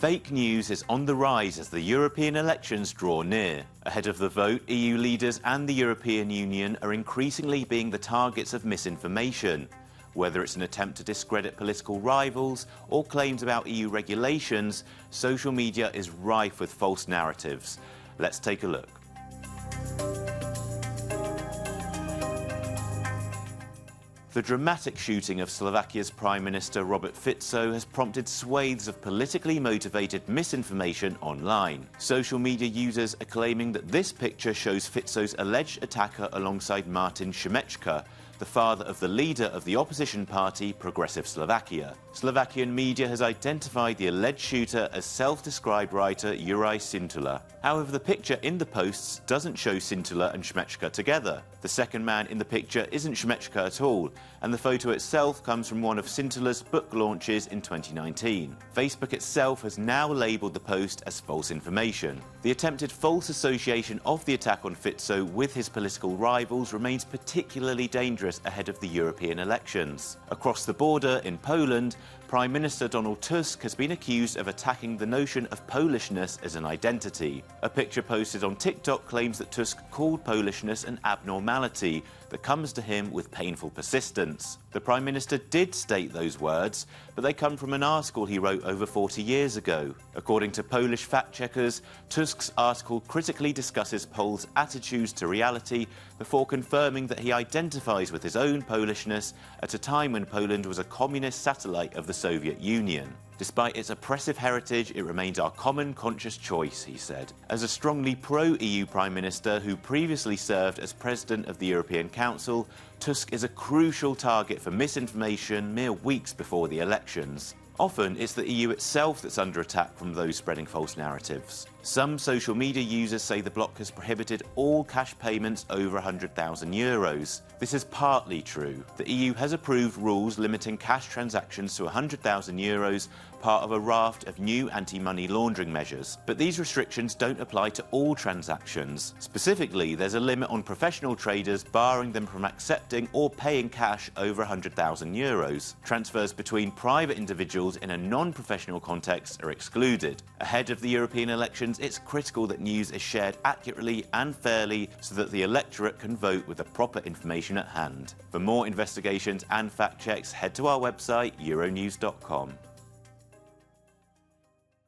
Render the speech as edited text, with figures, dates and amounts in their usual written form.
Fake news is on the rise as the European elections draw near. Ahead of the vote, EU leaders and the European Union are increasingly being the targets of misinformation. Whether it's an attempt to discredit political rivals or claims about EU regulations, social media is rife with false narratives. Let's take a look. The dramatic shooting of Slovakia's Prime Minister Robert Fico has prompted swathes of politically motivated misinformation online. Social media users are claiming that this picture shows Fico's alleged attacker alongside Martin Šimečka, the father of the leader of the opposition party Progressive Slovakia. Slovakian media has identified the alleged shooter as self-described writer Juraj Sintula. However, the picture in the posts doesn't show Sintula and Šimečka together. The second man in the picture isn't Šimečka at all, and the photo itself comes from one of Sintula's book launches in 2019. Facebook itself has now labelled the post as false information. The attempted false association of the attack on Fico with his political rivals remains particularly dangerous ahead of the European elections. Across the border in Poland, Prime Minister Donald Tusk has been accused of attacking the notion of Polishness as an identity. A picture posted on TikTok claims that Tusk called Polishness an abnormality that comes to him with painful persistence. The Prime Minister did state those words, but they come from an article he wrote over 40 years ago. According to Polish fact-checkers, Tusk's article critically discusses Poles' attitudes to reality before confirming that he identifies with his own Polishness at a time when Poland was a communist satellite of the Soviet Union. Despite its oppressive heritage, it remains our common conscious choice, he said. As a strongly pro-EU Prime Minister who previously served as President of the European Council, Tusk is a crucial target for misinformation mere weeks before the elections. Often, it's the EU itself that's under attack from those spreading false narratives. Some social media users say the bloc has prohibited all cash payments over €100,000. This is partly true. The EU has approved rules limiting cash transactions to €100,000, part of a raft of new anti-money laundering measures. But these restrictions don't apply to all transactions. Specifically, there's a limit on professional traders, barring them from accepting or paying cash over €100,000. Transfers between private individuals in a non-professional context are excluded. Ahead of the European elections, it's critical that news is shared accurately and fairly so that the electorate can vote with the proper information at hand. For more investigations and fact checks, head to our website, Euronews.com.